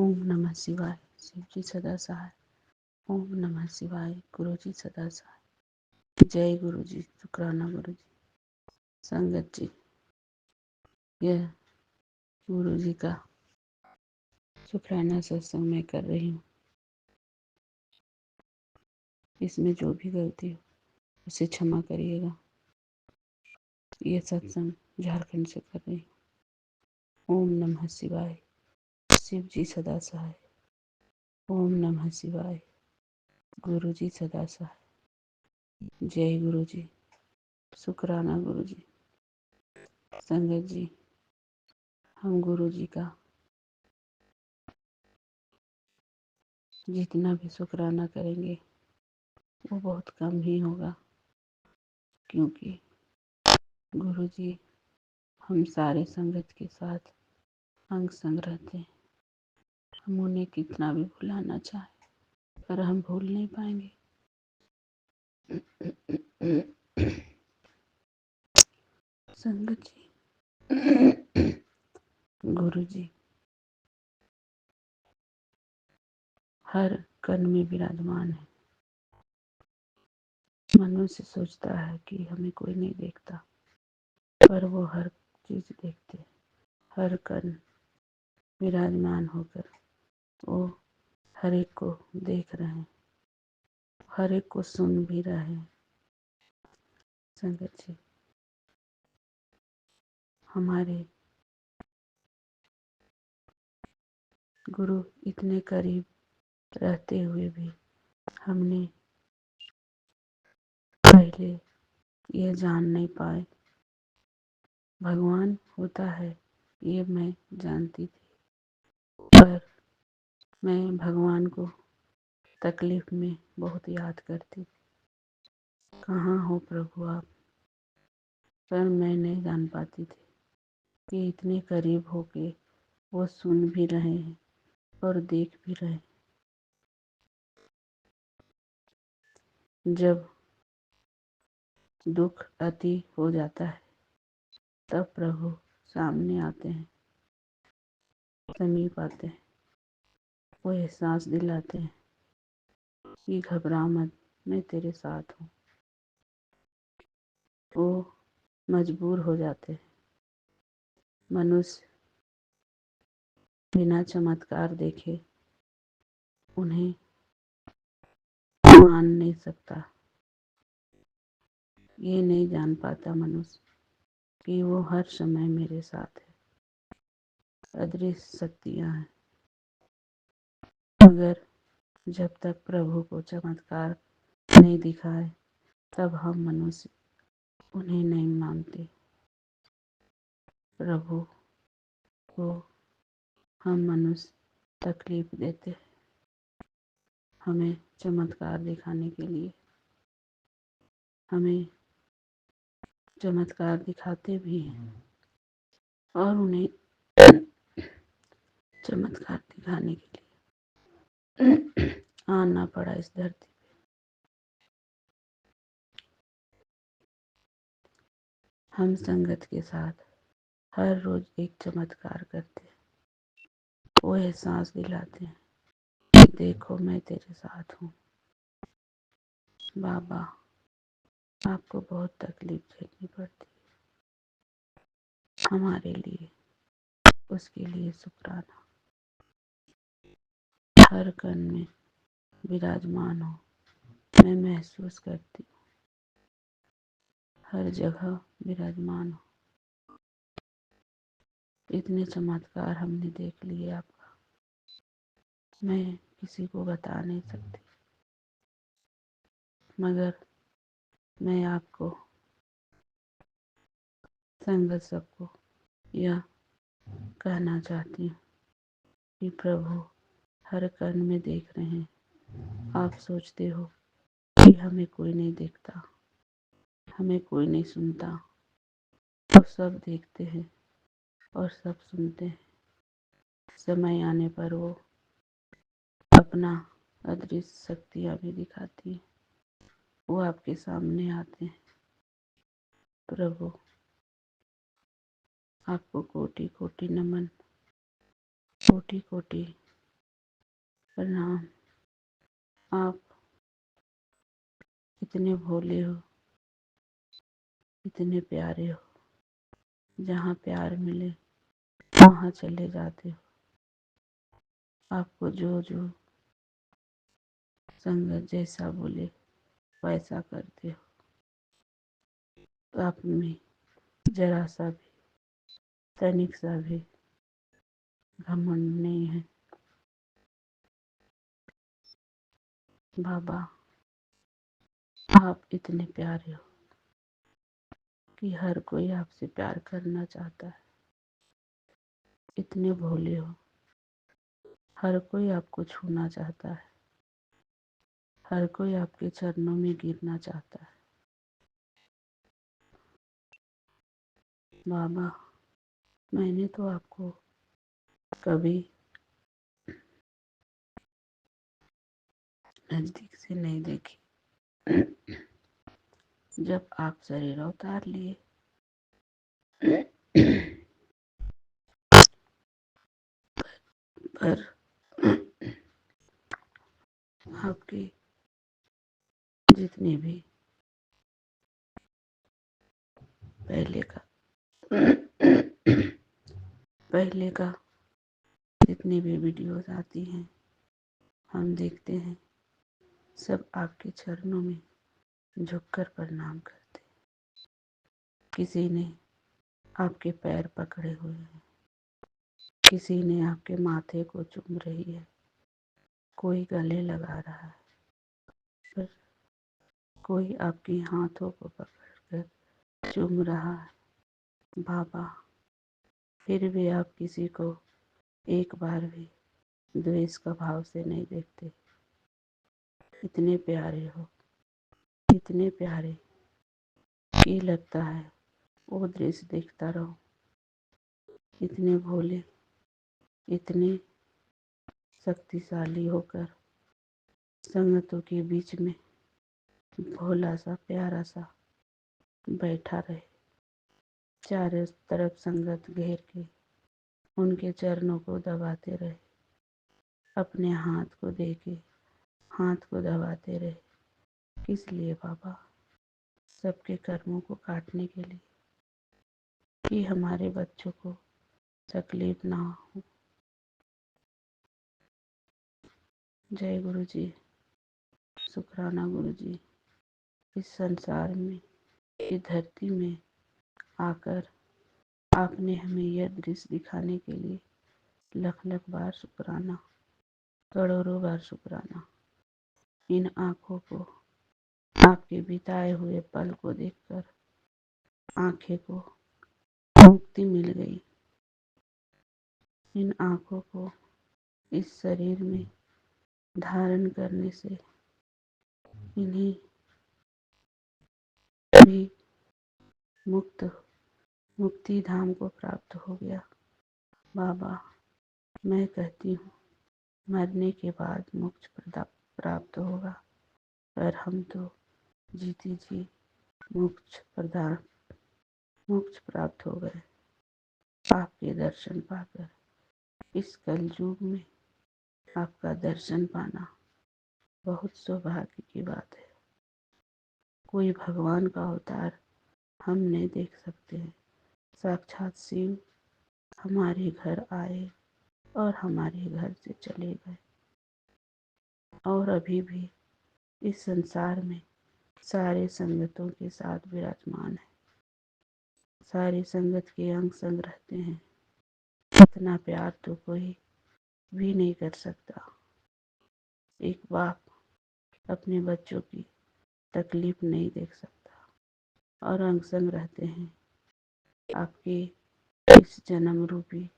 ओम नमः शिवाय। शिव जी सदा सहाय। ओम नमः शिवाय। गुरु जी सदा सहाय। जय गुरु जी। शुक्राना गुरु जी। संगत जी, यह गुरु जी का शुक्राना सत्संग मैं कर रही हूँ। इसमें जो भी गलती हो उसे क्षमा करिएगा। यह सत्संग झारखंड से कर रही हूँ। ओम नमः शिवाय। शिव जी सदा सहाय। ओम नमः शिवाय। गुरु जी सदा सहाय। जय गुरु जी। शुक्राना गुरु जी। संगत जी, हम गुरु जी का जितना भी शुक्राना करेंगे वो बहुत कम ही होगा, क्योंकि गुरु जी हम सारे संगत के साथ अंग संग रहते हैं। हम उन्हें कितना भी भुलाना चाहें पर हम भूल नहीं पाएंगे। संगत जी, गुरु जी हर कण में विराजमान है। मनुष्य सोचता है कि हमें कोई नहीं देखता, पर वो हर चीज देखते हैं। हर कण विराजमान होकर वो हर एक को देख रहे हैं, हर एक को सुन भी रहे हैं। संगत जी, हमारे गुरु इतने करीब रहते हुए भी हमने पहले ये जान नहीं पाए। भगवान होता है ये मैं जानती थी, पर मैं भगवान को तकलीफ में बहुत याद करती थी। कहाँ हो प्रभु आप? पर मैं नहीं जान पाती थी कि इतने करीब होके वो सुन भी रहे हैं और देख भी रहे हैं। जब दुख अति हो जाता है तब प्रभु सामने आते हैं, समीप आते हैं। वो एहसास दिलाते हैं कि घबरा मत, मैं तेरे साथ हूँ। वो मजबूर हो जाते हैं। मनुष्य बिना चमत्कार देखे उन्हें मान नहीं सकता। ये नहीं जान पाता मनुष्य कि वो हर समय मेरे साथ है। अदृश्य शक्तियाँ हैं, मगर जब तक प्रभु को चमत्कार नहीं दिखाए तब हम मनुष्य उन्हें नहीं मानते। प्रभु को हम मनुष्य तकलीफ देते हैं हमें चमत्कार दिखाने के लिए। हमें चमत्कार दिखाते भी हैं और उन्हें चमत्कार दिखाने के लिए आना पड़ा इस धरती। हम संगत के साथ हर रोज एक चमत्कार करते हैं। वो एहसास दिलाते हैं कि देखो मैं तेरे साथ हूँ। बाबा, आपको बहुत तकलीफ झेलनी पड़ती है हमारे लिए, उसके लिए शुक्राना। हर कण में विराजमान हो, मैं महसूस करती हूँ। हर जगह विराजमान हो। इतने चमत्कार हमने देख लिए आपका, मैं किसी को बता नहीं सकती, मगर मैं आपको, संगत सबको यह कहना चाहती हूँ कि प्रभु हर कण में देख रहे हैं। आप सोचते हो कि हमें कोई नहीं देखता, हमें कोई नहीं सुनता, और सब देखते हैं और सब सुनते हैं। समय आने पर वो अपना अदृश्य शक्तियाँ भी दिखाती हैं। वो आपके सामने आते हैं। प्रभु आपको कोटि कोटि नमन, कोटि कोटि प्रणाम। आप इतने भोले हो, इतने प्यारे हो, जहाँ प्यार मिले वहाँ चले जाते हो। आपको जो जो संगत जैसा बोले वैसा करते हो। तो आप में जरा सा भी, तनिक सा भी घमंड नहीं है। बाबा, आप इतने प्यारे हो कि हर कोई आपसे प्यार करना चाहता है। इतने भोले हो, हर कोई आपको छूना चाहता है, हर कोई आपके चरणों में गिरना चाहता है। बाबा, मैंने तो आपको कभी नज़दीक से नहीं देखी। जब आप शरीर अवतार लिए पर आपके जितने भी पहले का पहले का जितनी भी वीडियोस आती हैं हम देखते हैं, सब आपके चरणों में झुककर प्रणाम करते। किसी ने आपके पैर पकड़े हुए हैं, किसी ने आपके माथे को चूम रही है, कोई गले लगा रहा है, पर कोई आपके हाथों को पकड़कर चूम रहा है। बाबा, फिर भी आप किसी को एक बार भी द्वेष का भाव से नहीं देखते। इतने प्यारे हो, इतने प्यारे कि लगता है वो दृश्य देखता रहो। इतने भोले, इतने शक्तिशाली होकर संगतों के बीच में भोला सा प्यारा सा बैठा रहे, चारों तरफ संगत घेर के उनके चरणों को दबाते रहे, अपने हाथ को दे के हाथ को दबाते रहे। किस लिए बाबा? सबके कर्मों को काटने के लिए, कि हमारे बच्चों को तकलीफ ना हो। जय गुरु जी, शुक्राना गुरु जी। इस संसार में, इस धरती में आकर आपने हमें यह दृश्य दिखाने के लिए लख लख बार शुक्राना, करोड़ों बार शुक्राना। इन आँखों को, आपके बिताए हुए पल को देखकर आँखें को मुक्ति मिल गई। इन आँखों को इस शरीर में धारण करने से इन्हें भी मुक्ति धाम को प्राप्त हो गया। बाबा, मैं कहती हूँ मरने के बाद मोक्ष प्राप्त होगा, पर हम तो जीते जी मोक्ष प्राप्त हो गए आपके दर्शन पाकर। इस कलयुग में आपका दर्शन पाना बहुत सौभाग्य की बात है। कोई भगवान का अवतार हम नहीं देख सकते हैं। साक्षात शिव हमारे घर आए और हमारे घर से चले गए, और अभी भी इस संसार में सारे संगतों के साथ विराजमान है, सारी संगत के अंग संग रहते हैं। इतना प्यार तो कोई भी नहीं कर सकता। एक बाप अपने बच्चों की तकलीफ नहीं देख सकता, और अंग संग रहते हैं। आपके इस जन्म रूपी,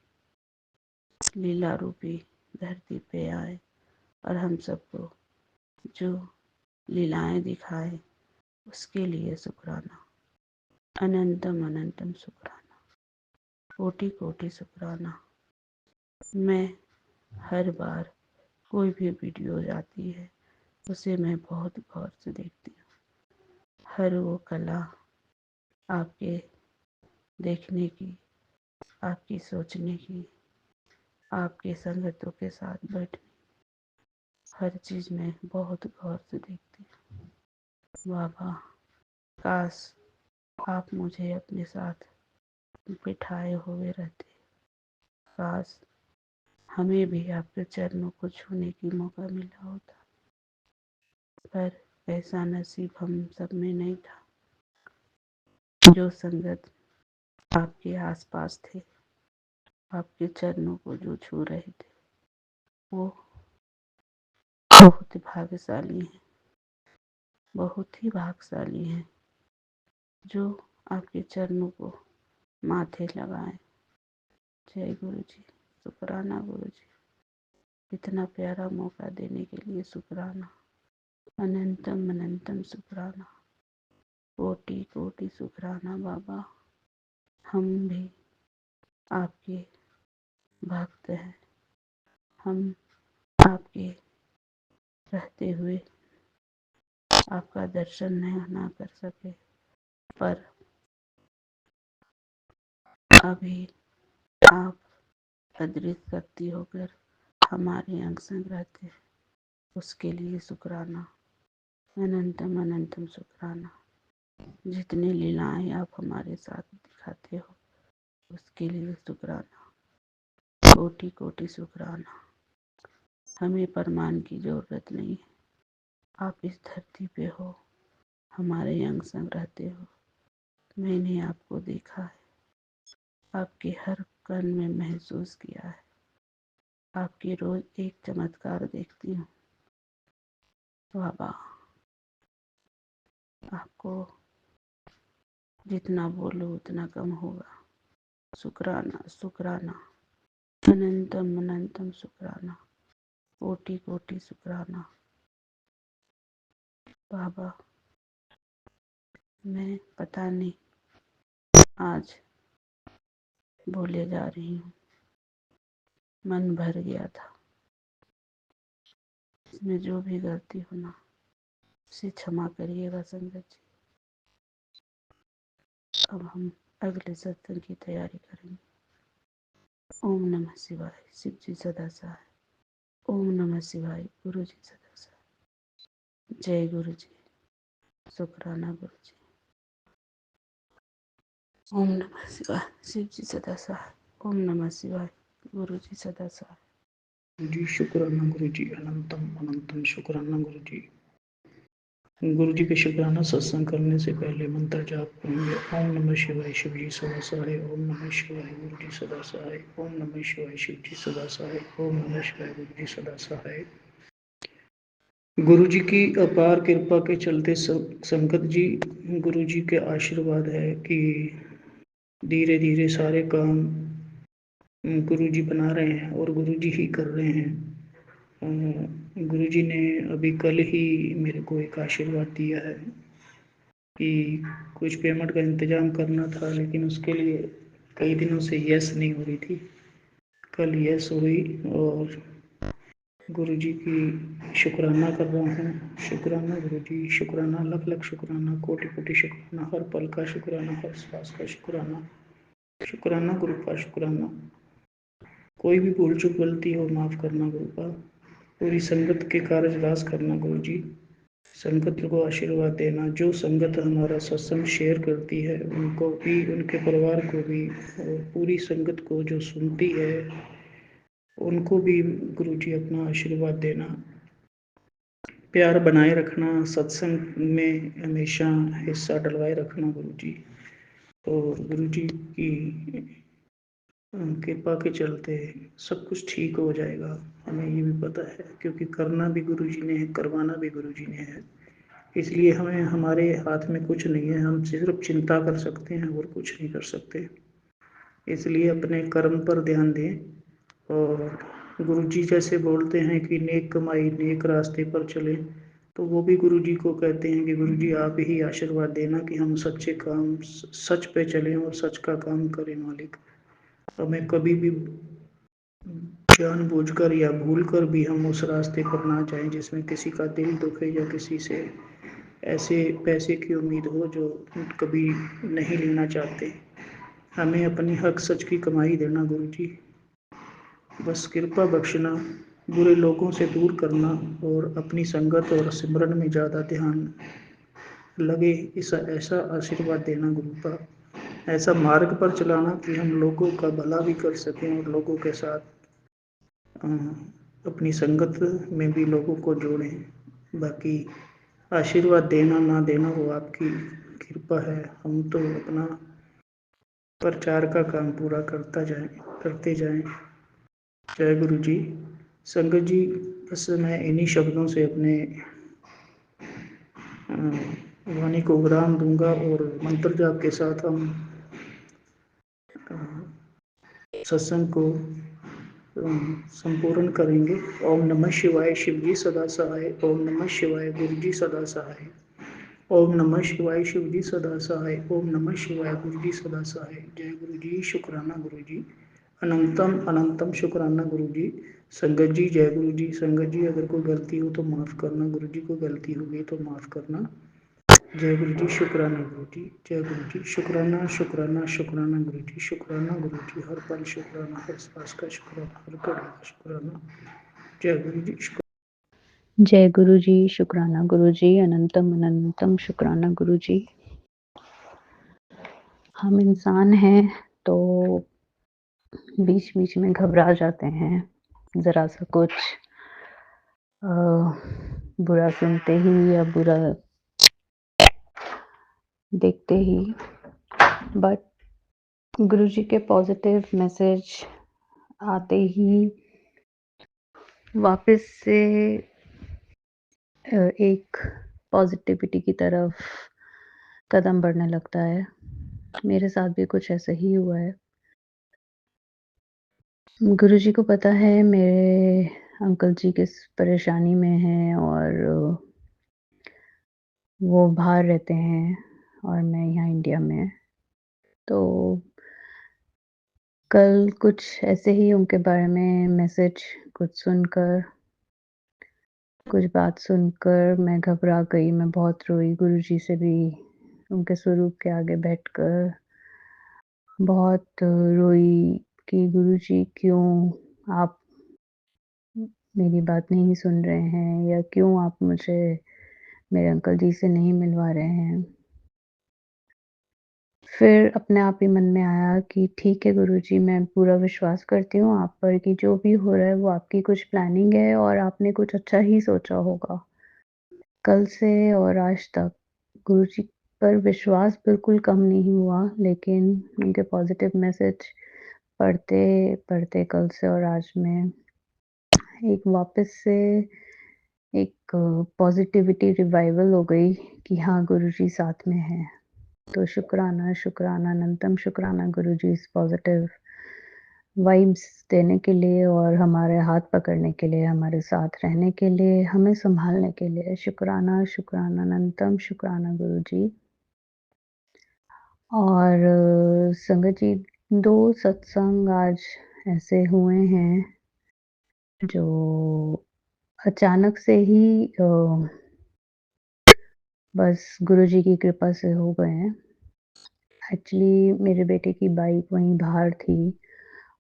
लीला रूपी धरती पे आए और हम सबको जो लीलाएं दिखाए, उसके लिए शुक्राना, अनंतम अनंतम शुक्राना, कोटि कोटि शुक्राना। मैं हर बार कोई भी वीडियो आती है उसे मैं बहुत गौर से देखती हूँ। हर वो कला आपके देखने की, आपकी सोचने की, आपके संगतों के साथ बैठने, हर चीज़ में बहुत गौर से देखती हूँ। बाबा, काश आप मुझे अपने साथ बिठाए हुए रहते। काश हमें भी आपके चरणों को छूने की मौका मिला होता, पर ऐसा नसीब हम सब में नहीं था। जो संगत आपके आसपास थे, आपके चरणों को जो छू रहे थे, वो बहुत भाग्यशाली हैं, बहुत ही भाग्यशाली हैं जो आपके चरणों को माथे लगाएं। जय गुरु जी, शुक्राना गुरु जी, इतना प्यारा मौका देने के लिए शुक्राना, अनंतम अनंतम शुक्राना, कोटि कोटि शुक्राना बाबा। हम भी आपके भक्त हैं, हम आपके रहते हुए आपका दर्शन ना कर सके, पर अभी आप अदृश्य शक्ति होकर हमारे अंग संग रहते हैं, उसके लिए शुक्राना, अनंतम अनंतम शुक्राना। जितनी लीलाएं आप हमारे साथ दिखाते हो, उसके लिए शुक्राना, कोटि कोटि शुक्राना। हमें प्रमाण की जरूरत नहीं है, आप इस धरती पे हो, हमारे अंग संग रहते हो। मैंने आपको देखा है, आपके हर कण में महसूस किया है, आपकी रोज एक चमत्कार देखती हूँ बाबा। आपको जितना बोलो उतना कम होगा। शुक्राना शुक्राना, अनंतम अनंतम शुक्राना, कोटि कोटि शुक्राना बाबा। मैं पता नहीं आज बोले जा रही हूँ, मन भर गया था। इसमें जो भी गलती होना उसे क्षमा करिएगा संगत जी। अब हम अगले सत्संग की तैयारी करेंगे। ओम नमः शिवाय, शिव जी सदा सहाय। ओम नमः शिवाय, गुरु जी सदा सहाय। जय गुरु जी, शुक्राना गुरु जी। ओम नमः शिवाय, शिव जी सदा सहाय। ओम नमः शिवाय, गुरु जी सदा सहाय। जी शुक्राना गुरु जी, अनंतम अनंतम शुक्राना गुरु जी। गुरु जी के शुक्राना सत्संग करने से पहले मंत्र जाप करेंगे। ओम नमः शिवाय, शिव जी सदा सहाय। ओम नमः शिवाय, गुरु जी सदा सहाय। ओम नमः शिवाय, शिव जी सदा सहाय। ओम नमः शिवाय, गुरु जी सदा सहाय। गुरु जी की अपार कृपा के चलते संगत जी, गुरु जी के आशीर्वाद है कि धीरे धीरे सारे काम गुरु जी बना रहे हैं और गुरु जी ही कर रहे हैं। गुरु जी ने अभी कल ही मेरे को एक आशीर्वाद दिया है कि कुछ पेमेंट का इंतज़ाम करना था, लेकिन उसके लिए कई दिनों से यस नहीं हो रही थी। कल यस हुई और गुरु जी की शुक्राना कर रहा हूँ। शुक्राना गुरु जी, शुक्राना, लख लख शुक्राना, कोटि कोटि शुक्राना, हर पल का शुक्राना, हर सांस का शुक्राना। शुक्राना गुरु का, शुक्राना। कोई भी भूल चूक गलती हो माफ़ करना गुरु का। पूरी संगत के कार्यराज करना गुरु जी। संगत को आशीर्वाद देना। जो संगत हमारा सत्संग शेयर करती है उनको भी, उनके परिवार को भी, और पूरी संगत को जो सुनती है उनको भी गुरु जी अपना आशीर्वाद देना, प्यार बनाए रखना, सत्संग में हमेशा हिस्सा डलवाए रखना गुरु जी। तो गुरु जी की कृपा के चलते सब कुछ ठीक हो जाएगा, हमें ये भी पता है, क्योंकि करना भी गुरु जी ने है, करवाना भी गुरु जी ने है। इसलिए हमें, हमारे हाथ में कुछ नहीं है, हम सिर्फ चिंता कर सकते हैं और कुछ नहीं कर सकते। इसलिए अपने कर्म पर ध्यान दें। और गुरु जी जैसे बोलते हैं कि नेक कमाई नेक रास्ते पर चले, तो वो भी गुरु जी को कहते हैं कि गुरु जी आप ही आशीर्वाद देना कि हम सच्चे काम, सच पे चलें और सच का काम करें मालिक। हमें कभी भी जानबूझकर या भूलकर भी हम उस रास्ते पर ना जाएं जिसमें किसी का दिल दुखे या किसी से ऐसे पैसे की उम्मीद हो जो कभी नहीं लेना चाहते। हमें अपनी हक सच की कमाई देना गुरु जी, बस कृपा बख्शना। बुरे लोगों से दूर करना और अपनी संगत और सिमरन में ज़्यादा ध्यान लगे, ऐसा आशीर्वाद देना गुरु का, ऐसा मार्ग पर चलाना कि हम लोगों का भला भी कर सकें और लोगों के साथ अ, अपनी संगत में भी लोगों को जोड़ें। बाकी आशीर्वाद देना ना देना वो आपकी कृपा है, हम तो अपना प्रचार का काम पूरा करते जाएं। जय गुरु जी। संगत जी, बस मैं इन्हीं शब्दों से अपने वाणी को विराम दूंगा और मंत्र जाप के साथ हम सत्संग को संपूर्ण करेंगे। ओम नमः शिवाय, शिव जी सदा सहाय। ओम नमः शिवाय, गुरु जी सदा सहाय। ओम नमः शिवाय, शिव जी सदा सहाय। ओम नमः शिवाय, गुरु जी सदा सहाय। जय गुरु जी, शुक्राना गुरु जी, अनंतम अनंतम शुक्राना गुरु जी। संगत जी जय गुरु जी। संगत जी अगर कोई गलती हो तो माफ़ करना गुरु जी, को गलती होगी तो माफ़ करना। जय गुरु जी, शुक्राना गुरु जी। जय गुरु जी, शुक्राना शुक्राना शुक्राना गुरु जी, शुक्राना गुरु जी, हर पल शुक्राना, हर सांस का शुक्राना, हर घड़ी का शुक्राना। जय गुरु जी, जय गुरु जी, शुक्राना गुरु जी, अनंतम अनंतम शुक्राना गुरु जी। हम इंसान हैं तो बीच-बीच में घबरा जाते हैं, ज़रा सा कुछ अ, बुरा सुनते ही या बुरा देखते ही। बट गुरुजी के पॉज़िटिव मैसेज आते ही वापस से एक पॉज़िटिविटी की तरफ कदम बढ़ने लगता है। मेरे साथ भी कुछ ऐसा ही हुआ है। गुरुजी को पता है मेरे अंकल जी किस परेशानी में हैं और वो बाहर रहते हैं और मैं यहाँ इंडिया में। तो कल कुछ ऐसे ही उनके बारे में मैसेज कुछ बात सुनकर मैं घबरा गई, मैं बहुत रोई। गुरुजी से भी उनके स्वरूप के आगे बैठकर बहुत रोई कि गुरुजी क्यों आप मेरी बात नहीं सुन रहे हैं या क्यों आप मुझे मेरे अंकल जी से नहीं मिलवा रहे हैं। फिर अपने आप ही मन में आया कि ठीक है गुरुजी, मैं पूरा विश्वास करती हूँ आप पर कि जो भी हो रहा है वो आपकी कुछ प्लानिंग है और आपने कुछ अच्छा ही सोचा होगा। कल से और आज तक गुरुजी पर विश्वास बिल्कुल कम नहीं हुआ, लेकिन उनके पॉज़िटिव मैसेज पढ़ते-पढ़ते कल से और आज में एक वापस से एक पॉज़िटिविटी रिवाइवल हो गई कि हाँ, गुरुजी साथ में हैं। तो शुक्राना, शुक्राना, अनंतम शुक्राना गुरुजी इस पॉज़िटिव वाइब्स देने के लिए और हमारे हाथ पकड़ने के लिए, हमारे साथ रहने के लिए, हमें सँभालने के लिए। शुक्राना, शुक्राना, अनंतम शुक्राना गुरुजी। और संगत जी 2 सत्संग आज ऐसे हुए हैं जो अचानक से ही बस गुरुजी की कृपा से हो गए हैं। एक्चुअली मेरे बेटे की बाइक वहीं बाहर थी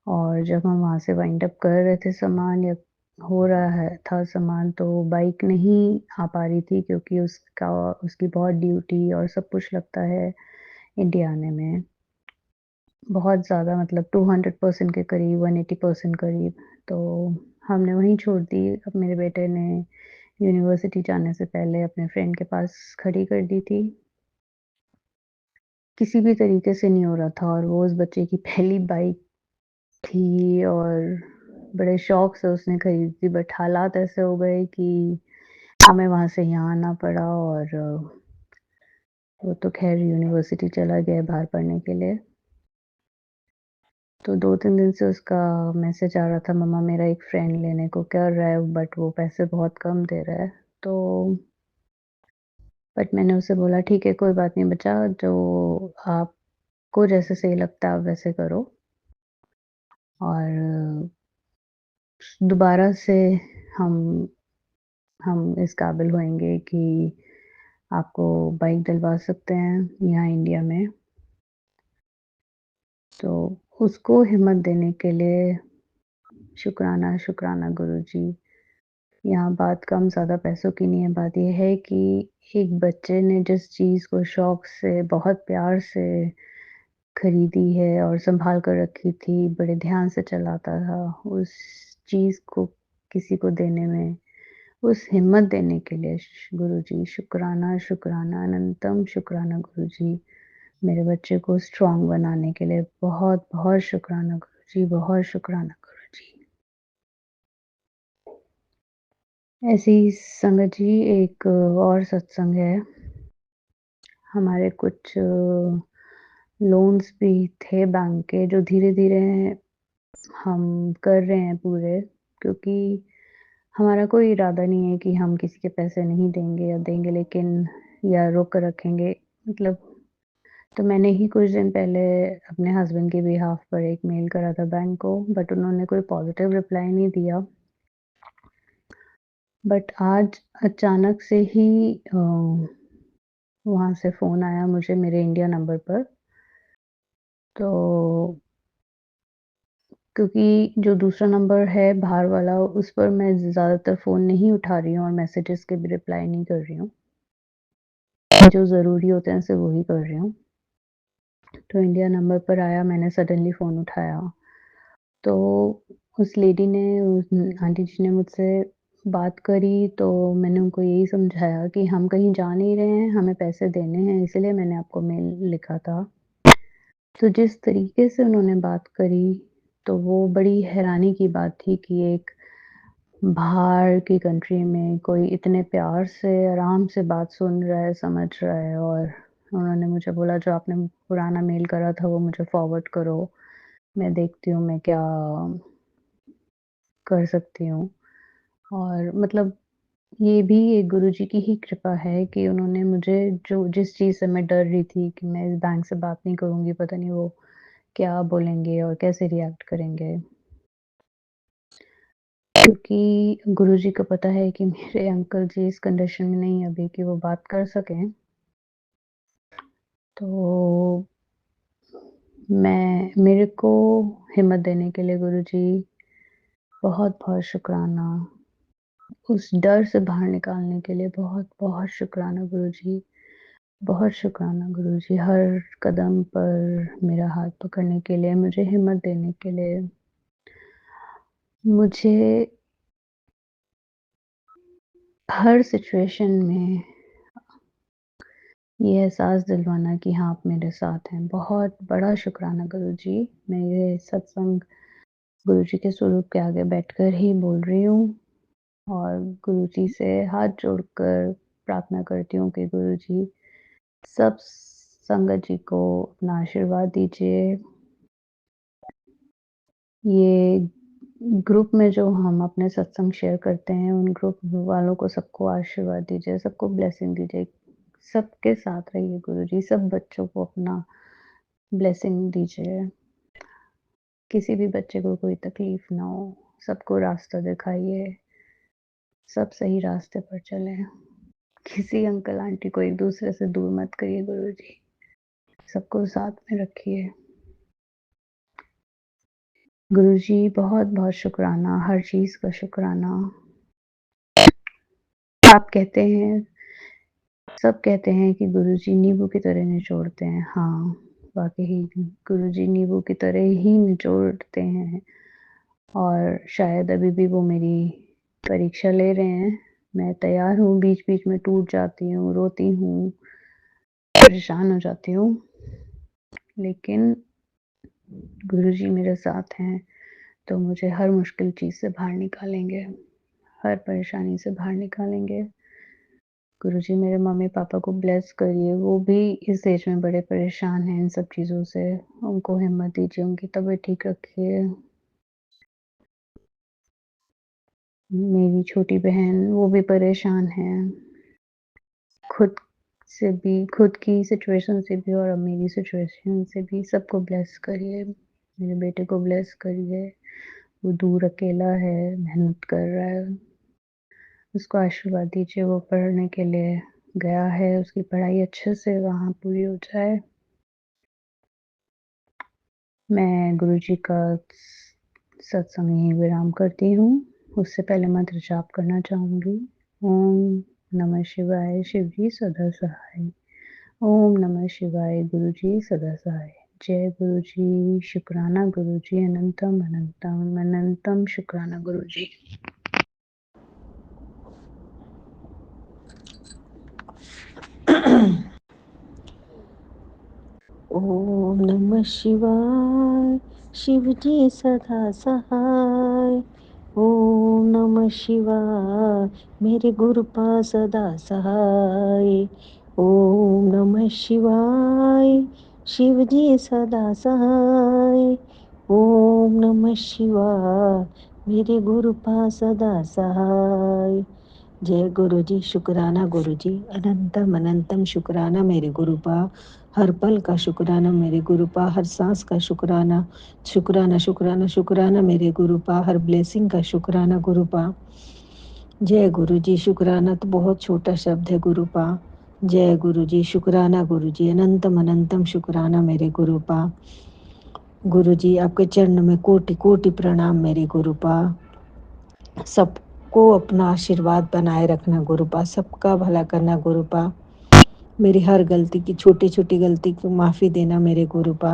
और जब हम वहाँ से वाइंड अप कर रहे थे सामान या हो रहा है था सामान, तो बाइक नहीं आ पा रही थी क्योंकि उसकी बहुत ड्यूटी और सब कुछ लगता है इंडिया आने में। बहुत ज़्यादा मतलब 200% के करीब, 180% करीब। तो हमने वहीं छोड़ दी। अब मेरे बेटे ने यूनिवर्सिटी जाने से पहले अपने फ्रेंड के पास खड़ी कर दी थी। किसी भी तरीके से नहीं हो रहा था और वो उस बच्चे की पहली बाइक थी और बड़े शौक से उसने खरीदी थी, बट हालात ऐसे हो गए कि हमें वहाँ से यहाँ आना पड़ा और वो तो ख़ैर यूनिवर्सिटी चला गया है बाहर पढ़ने के लिए। तो 2-3 दिन से उसका मैसेज आ रहा था, मम्मा मेरा एक फ्रेंड लेने को कर रहा है बट वो पैसे बहुत कम दे रहा है। तो बट मैंने उसे बोला ठीक है कोई बात नहीं बच्चा, जो आपको जैसे सही लगता है आप वैसे करो और दोबारा से हम हम इस काबिल होएँगे कि आपको बाइक दिलवा सकते हैं यहाँ इंडिया में। तो उसको हिम्मत देने के लिए शुक्राना, शुक्राना गुरुजी। यहाँ बात कम ज़्यादा पैसों की नहीं है, बात ये है कि एक बच्चे ने जिस चीज़ को शौक से, बहुत प्यार से खरीदी है और सँभाल कर रखी थी, बड़े ध्यान से चलाता था, उस चीज़ को किसी को देने में, उस हिम्मत देने के लिए गुरुजी शुक्राना, शुक्राना, अनंतम शुक्राना गुरुजी। मेरे बच्चे को स्ट्रॉन्ग बनाने के लिए बहुत-बहुत शुक्राना गुरुजी, बहुत शुक्राना गुरुजी। ऐसे ही संगत जी एक और सत्संग है, हमारे कुछ लोन्स भी थे बैंक के जो धीरे-धीरे हम कर रहे हैं पूरे, क्योंकि हमारा कोई इरादा नहीं है कि हम किसी के पैसे नहीं देंगे या देंगे, लेकिन या रोक कर रखेंगे, मतलब तो मैंने ही कुछ दिन पहले अपने हस्बैंड के बिहाफ़ पर एक मेल करा था बैंक को, बट उन्होंने कोई पॉज़िटिव रिप्लाई नहीं दिया। बट आज अचानक से ही वहाँ से फ़ोन आया मुझे मेरे इंडिया नंबर पर, तो क्योंकि जो दूसरा नंबर है बाहर वाला, उस पर मैं ज़्यादातर फ़ोन नहीं उठा रही हूँ और मैसेजेस के भी रिप्लाई नहीं कर रही हूँ। जो ज़रूरी होते हैं सिर्फ़ वही कर रही हूँ। तो इंडिया नंबर पर आया, मैंने सडनली फ़ोन उठाया, तो उस लेडी ने, उस आंटी जी ने मुझसे बात करी, तो मैंने उनको यही समझाया कि हम कहीं जा नहीं रहे हैं, हमें पैसे देने हैं, इसलिए मैंने आपको मेल लिखा था। तो जिस तरीके से उन्होंने बात करी, तो वो बड़ी हैरानी की बात थी कि एक बाहर की कंट्री में कोई इतने प्यार से, आराम से बात सुन रहा है, समझ रहा है, और उन्होंने मुझे बोला जो आपने पुराना मेल करा था वो मुझे फॉरवर्ड करो, मैं देखती हूँ मैं क्या कर सकती हूँ। और मतलब ये भी एक गुरुजी की ही कृपा है कि उन्होंने मुझे, जो जिस चीज़ से मैं डर रही थी कि मैं इस बैंक से बात नहीं करूँगी, पता नहीं वो क्या बोलेंगे और कैसे रिएक्ट करेंगे। क्योंकि गुरुजी को पता है कि मेरे अंकल जी इस कंडीशन में नहीं है अभी कि वो बात कर सकें। तो मेरे को हिम्मत देने के लिए गुरुजी बहुत-बहुत शुकराना। उस डर से बाहर निकालने के लिए बहुत-बहुत शुकराना गुरुजी। बहुत शुकराना गुरुजी, हर कदम पर मेरा हाथ पकड़ने के लिए, मुझे हिम्मत देने के लिए। मुझे हर सिचुएशन में ये एहसास दिलवाना कि हाँ, आप मेरे साथ हैं। बहुत बड़ा शुकराना गुरुजी। मैं ये सत्संग गुरुजी के स्वरूप के आगे बैठकर ही बोल रही हूँ, और गुरुजी से हाथ जोड़कर प्रार्थना करती हूँ कि गुरुजी सब संगत जी को अपना आशीर्वाद दीजिए। ये ग्रुप में जो हम अपने सत्संग शेयर करते हैं, उन ग्रुप वालों को सबको आशीर्वाद दीजिए, सबको ब्लेसिंग दीजिए। सबके साथ रहिए गुरुजी, सब बच्चों को अपना ब्लेसिंग दीजिए। किसी भी बच्चे को कोई तकलीफ़ ना हो, सबको रास्ता दिखाइए, सब सही रास्ते पर चलें। किसी अंकल आंटी को एक-दूसरे से दूर मत करिए गुरुजी, सबको साथ में रखिए। गुरुजी बहुत-बहुत शुकराना, हर चीज़ का शुकराना। आप कहते हैं, सब कहते हैं कि गुरुजी नींबू की तरह निचोड़ते हैं। हाँ, वाक़ई गुरुजी नींबू की तरह ही निचोड़ते हैं, और शायद अभी भी वो मेरी परीक्षा ले रहे हैं। मैं तैयार हूँ, बीच-बीच में टूट जाती हूँ, रोती हूँ, परेशान हो जाती हूँ, लेकिन गुरुजी मेरे साथ हैं, तो मुझे हर मुश्किल चीज़ से बाहर निकालेंगे, हर परेशानी से बाहर निकालेंगे। गुरुजी मेरे मम्मी-पापा को ब्लेस करिए, वो भी इस एज में बड़े परेशान हैं इन सब चीज़ों से, उनको हिम्मत दीजिए, उनकी तबीयत ठीक रखिए। मेरी छोटी बहन, वो भी परेशान है, खुद से भी, खुद की सिचुएशन से भी और अब मेरी सिचुएशन से भी। सबको ब्लेस करिए, मेरे बेटे को ब्लेस करिए, वो दूर अकेला है, मेहनत कर रहा है, उसको आशीर्वाद दीजिए, वो पढ़ने के लिए गया है, उसकी पढ़ाई अच्छे से वहाँ पूरी हो जाए। मैं गुरुजी का सत्संग यहीं विराम करती हूँ। उससे पहले मंत्र जाप करना चाहूँगी। ओम नमः शिवाय, शिव जी सदा सहाय। ओम नमः शिवाय, गुरु जी सदा सहाय। जय गुरु जी, शुक्राना गुरु जी, अनंतम अनंतम अनंतम शुक्राना गुरु जी। ओम नमः शिवाय, शिव जी सदा सहाय। ओम नमः शिवाय, मेरे गुरुपा सदा सहाय। ओम नमः शिवाय, शिव जी सदा सहाय। ओम नमः शिवाय, मेरे गुरुपा सदा सहाय। जय गुरु जी, शुक्राना गुरु जी, अनंतम अनंतम शुक्राना मेरे गुरुपा। हर पल का शुक्राना मेरे गुरुपा, हर सांस का शुक्राना शुक्राना शुक्राना शुक्राना मेरे गुरुपा, हर ब्लेसिंग का शुक्राना गुरुपा। जय गुरु जी, शुक्राना तो बहुत छोटा शब्द है गुरुपा। जय गुरु जी, शुक्राना गुरु जी, अनंतम अनंतम शुक्राना मेरे गुरुपा। गुरु जी आपके चरण में कोटि कोटि प्रणाम मेरे गुरुपा। सबको अपना आशीर्वाद बनाए रखना गुरुपा, सबका भला करना गुरुपा। मेरी हर गलती की, छोटी छोटी गलती की माफ़ी देना मेरे गुरुपा।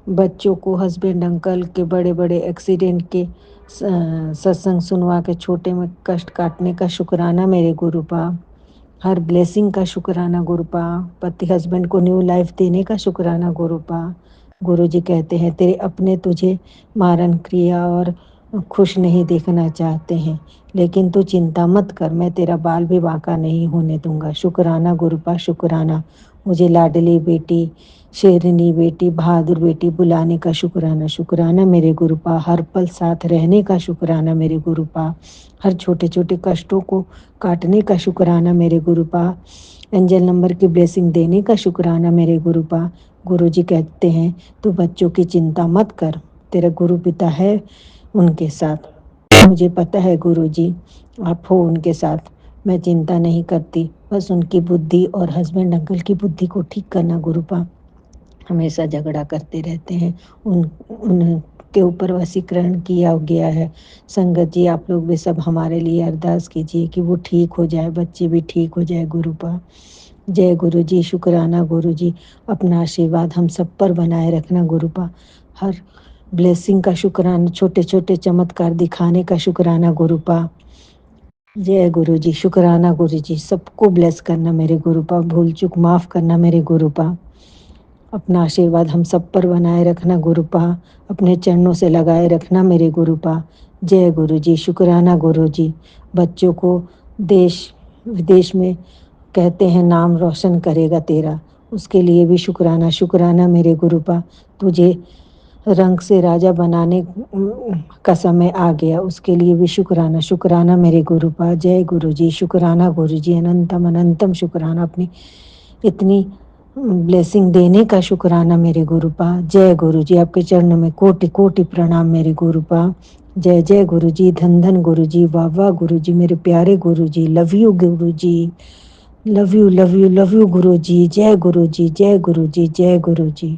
बच्चों को, हस्बैंड अंकल के बड़े बड़े एक्सीडेंट के सत्संग सुनवा के छोटे में कष्ट काटने का शुक्राना मेरे गुरुपा। हर ब्लेसिंग का शुक्राना गुरुपा। पति हस्बैंड को न्यू लाइफ देने का शुक्राना गुरुपा। गुरु जी कहते हैं तेरे अपने तुझे मारण क्रिया और खुश नहीं देखना चाहते हैं, लेकिन तू चिंता मत कर, मैं तेरा बाल भी बांका नहीं होने दूंगा। शुक्राना गुरुपा, शुक्राना। मुझे लाडली बेटी, शेरनी बेटी, बहादुर बेटी बुलाने का शुक्राना। शुक्राना मेरे गुरुपा, हर पल साथ रहने का शुक्राना मेरे गुरुपा। हर छोटे छोटे कष्टों को काटने का शुक्राना मेरे गुरुपा। एंजल नंबर की ब्लेसिंग देने का शुक्राना मेरे गुरुपा। गुरु जी कहते हैं तू बच्चों की चिंता मत कर, तेरा गुरु पिता है उनके साथ। मुझे पता है गुरु जी आप हो उनके साथ, मैं चिंता नहीं करती, बस उनकी बुद्धि और हस्बैंड अंकल की बुद्धि को ठीक करना गुरुपा। हमेशा झगड़ा करते रहते हैं, उनके ऊपर वशीकरण किया गया है। संगत जी आप लोग भी सब हमारे लिए अरदास कीजिए कि वो ठीक हो जाए, बच्चे भी ठीक हो जाए गुरुपा। जय गुरु जी, शुक्राना गुरु जी, अपना आशीर्वाद हम सब पर बनाए रखना गुरुपा। हर ब्लेसिंग का शुक्राना, छोटे छोटे चमत्कार दिखाने का शुक्राना गुरुपा। जय गुरु जी, शुक्राना गुरु जी, सबको ब्लेस करना मेरे गुरुपा, भूल चूक माफ़ करना मेरे गुरुपा। अपना आशीर्वाद हम सब पर बनाए रखना गुरुपा, अपने चरणों से लगाए रखना मेरे गुरुपा। जय गुरु जी, शुक्राना गुरु जी। बच्चों को देश विदेश में कहते हैं नाम रोशन करेगा तेरा, उसके लिए भी शुक्राना। शुक्राना मेरे गुरुपा, तुझे रंग से राजा बनाने का समय आ गया, उसके लिए भी शुक्राना। शुक्राना मेरे गुरुपा। जय गुरु जी, शुक्राना गुरु जी, अनंतम अनंतम शुक्राना, अपनी इतनी ब्लेसिंग देने का शुक्राना मेरे गुरुपा। जय गुरु जी, आपके चरणों में कोटि कोटि प्रणाम मेरे गुरुपा। जय जय गुरु जी, धन धन गुरु जी, वाह वाह गुरु जी, मेरे प्यारे गुरु जी, लव यू गुरु जी, love you love you love you गुरु जी। जय गुरु जी, जय गुरु जी, जय गुरु जी।